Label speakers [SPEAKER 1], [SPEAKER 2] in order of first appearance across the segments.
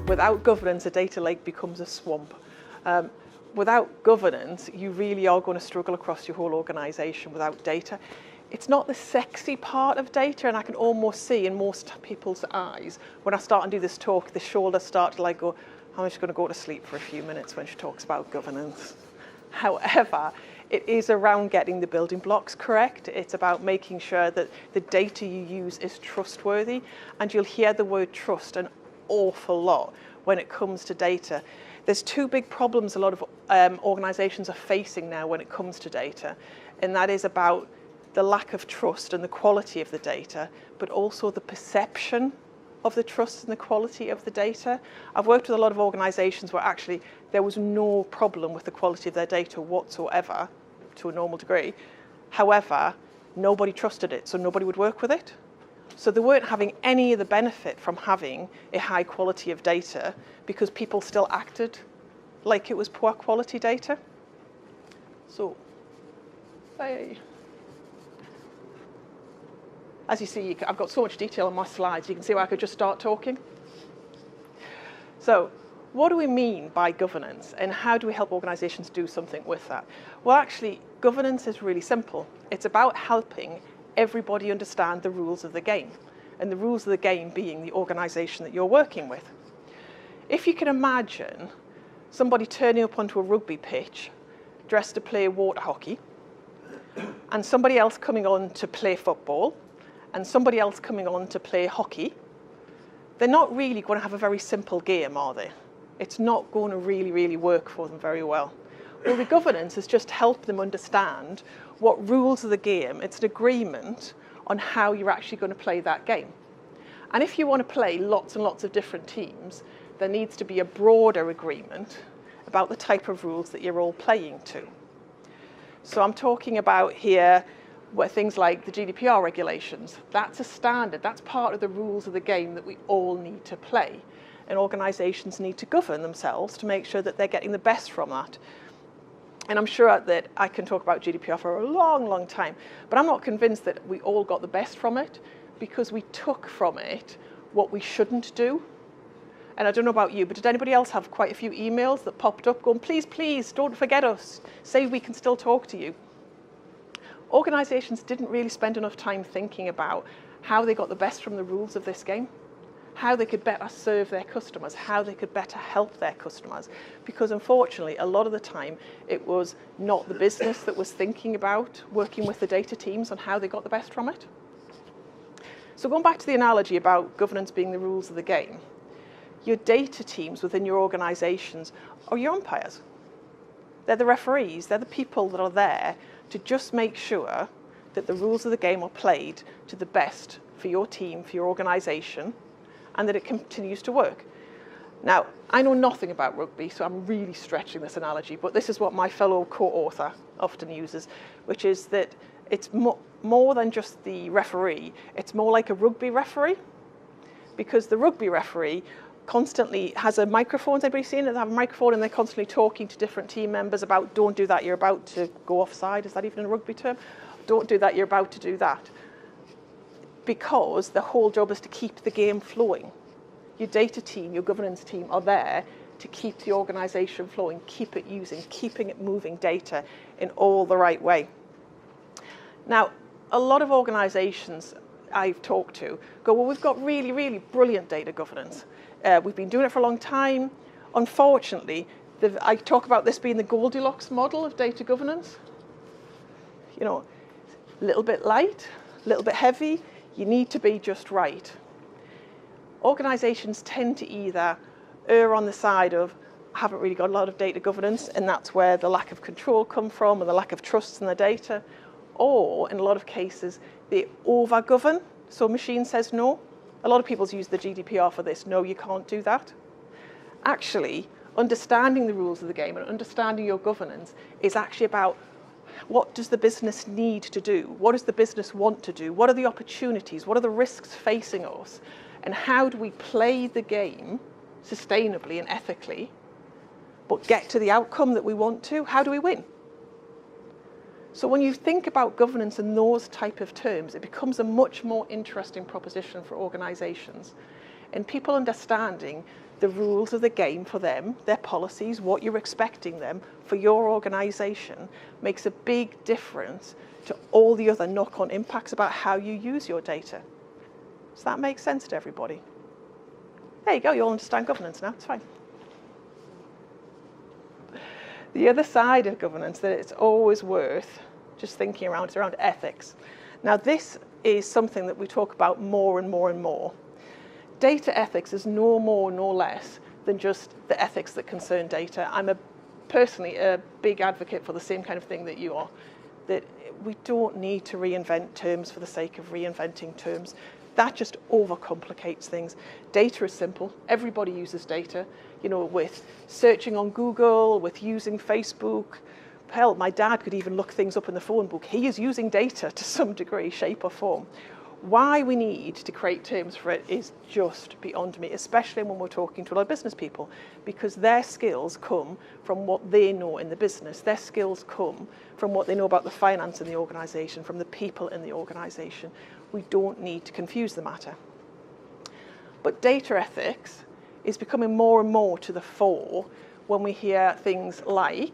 [SPEAKER 1] Without governance, a data lake becomes a swamp. Without governance, you really are going to struggle across your whole organisation without data. It's not the sexy part of data, and I can almost see in most people's eyes when I start and do this talk, the shoulders start to like go, I'm just going to go to sleep for a few minutes when she talks about governance. However, it is around getting the building blocks correct. It's about making sure that the data you use is trustworthy, and you'll hear the word trust an awful lot when it comes to data. There's two big problems a lot of organisations are facing now when it comes to data, and that is about the lack of trust and the quality of the data, but also the perception of the trust and the quality of the data. I've worked with a lot of organisations where actually there was no problem with the quality of their data whatsoever, to a normal degree. However, nobody trusted it, so nobody would work with it. So they weren't having any of the benefit from having a high quality of data because people still acted like it was poor quality data. So, as you see, I've got so much detail on my slides, you can see why I could just start talking. So, what do we mean by governance, and how do we help organisations do something with that? Well, actually, governance is really simple. It's about helping everybody understand the rules of the game, and the rules of the game being the organisation that you're working with. If you can imagine somebody turning up onto a rugby pitch dressed to play water hockey, and somebody else coming on to play football, and somebody else coming on to play hockey, they're not really going to have a very simple game, are they? It's not going to really work for them very well. Well, the governance is just help them understand what rules of the game. It's an agreement on how you're actually going to play that game. And if you want to play lots and lots of different teams, there needs to be a broader agreement about the type of rules that you're all playing to. So I'm talking about here where things like the GDPR regulations. That's a standard. That's part of the rules of the game that we all need to play. And organisations need to govern themselves to make sure that they're getting the best from that. And I'm sure that I can talk about GDPR for a long time, but I'm not convinced that we all got the best from it, because we took from it what we shouldn't do. And I don't know about you, but did anybody else have quite a few emails that popped up going, please, don't forget us, say we can still talk to you? Organisations didn't really spend enough time thinking about how they got the best from the rules of this game, how they could better serve their customers, how they could better help their customers. Because unfortunately, a lot of the time, it was not the business that was thinking about working with the data teams on how they got the best from it. So going back to the analogy about governance being the rules of the game, your data teams within your organisations are your umpires. They're the referees, they're the people that are there to just make sure that the rules of the game are played to the best for your team, for your organisation, and that it continues to work. Now, I know nothing about rugby, so I'm really stretching this analogy, but this is what my fellow co-author often uses, which is that it's more than just the referee, it's more like a rugby referee, because the rugby referee constantly has a microphone. Has anybody seen it? They have a microphone and they're constantly talking to different team members about, don't do that, you're about to go offside. Is that even a rugby term? Don't do that, you're about to do that. Because the whole job is to keep the game flowing. Your data team, your governance team are there to keep the organisation flowing, keep it using, keeping it moving data in all the right way. Now, a lot of organisations I've talked to go, well, we've got really brilliant data governance. We've been doing it for a long time. Unfortunately, I talk about this being the Goldilocks model of data governance. You know, a little bit light, a little bit heavy. You need to be just right. Organisations tend to either err on the side of haven't really got a lot of data governance, and that's where the lack of control come from and the lack of trust in the data, or in a lot of cases they over-govern, so machine says no. A lot of people use the GDPR for this. No, you can't do that. Actually, understanding the rules of the game and understanding your governance is actually about what does the business need to do? What does the business want to do? What are the opportunities? What are the risks facing us? And how do we play the game sustainably and ethically, but get to the outcome that we want to? How do we win? So when you think about governance in those type of terms, it becomes a much more interesting proposition for organisations. And people understanding the rules of the game for them, their policies, what you're expecting them for your organisation makes a big difference to all the other knock-on impacts about how you use your data. Does that make sense to everybody? There you go, you all understand governance now, it's fine. The other side of governance that it's always worth just thinking around is around ethics. Now this is something that we talk about more and more and more. Data ethics is no more, no less than just the ethics that concern data. I'm personally a big advocate for the same kind of thing that you are, that we don't need to reinvent terms for the sake of reinventing terms. That just overcomplicates things. Data is simple. Everybody uses data, you know, with searching on Google, with using Facebook. Hell, my dad could even look things up in the phone book. He is using data to some degree, shape or form. Why we need to create terms for it is just beyond me, especially when we're talking to a lot of business people, because their skills come from what they know in the business. Their skills come from what they know about the finance in the organisation, from the people in the organisation. We don't need to confuse the matter. But data ethics is becoming more and more to the fore when we hear things like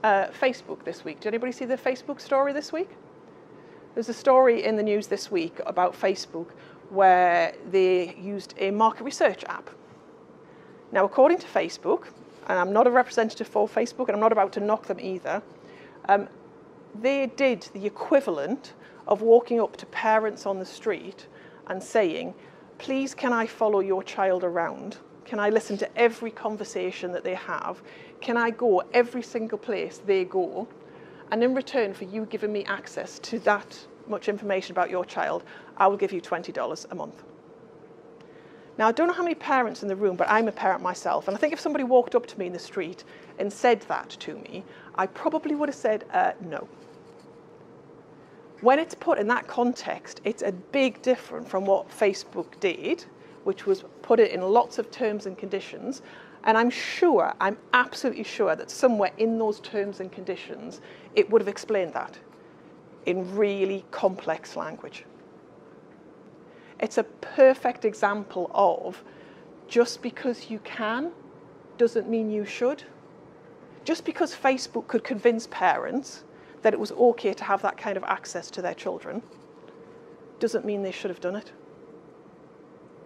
[SPEAKER 1] Facebook this week. Did anybody see the Facebook story this week? There's a story in the news this week about Facebook where they used a market research app. Now, according to Facebook, and I'm not a representative for Facebook, and I'm not about to knock them either, they did the equivalent of walking up to parents on the street and saying, please, can I follow your child around? Can I listen to every conversation that they have? Can I go every single place they go? And in return for you giving me access to that much information about your child, I will give you $20 a month. Now, I don't know how many parents in the room, but I'm a parent myself. And I think if somebody walked up to me in the street and said that to me, I probably would have said no. When it's put in that context, it's a big difference from what Facebook did, which was put it in lots of terms and conditions. And I'm absolutely sure that somewhere in those terms and conditions, it would have explained that in really complex language. It's a perfect example of just because you can doesn't mean you should. Just because Facebook could convince parents that it was okay to have that kind of access to their children doesn't mean they should have done it.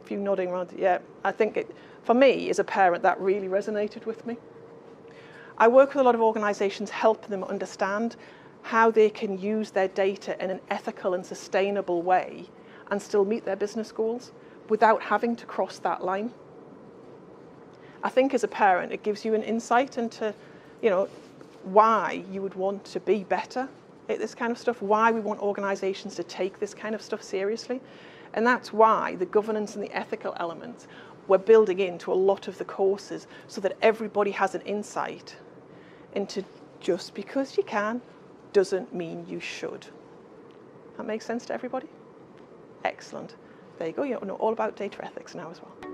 [SPEAKER 1] If you're nodding around, yeah, I think it, for me as a parent, that really resonated with me. I work with a lot of organisations helping them understand how they can use their data in an ethical and sustainable way and still meet their business goals without having to cross that line. I think as a parent, it gives you an insight into, you know, why you would want to be better at this kind of stuff, why we want organisations to take this kind of stuff seriously. And that's why the governance and the ethical elements we're building into a lot of the courses so that everybody has an insight into just because you can doesn't mean you should. That makes sense to everybody? Excellent. There you go. You know all about data ethics now as well.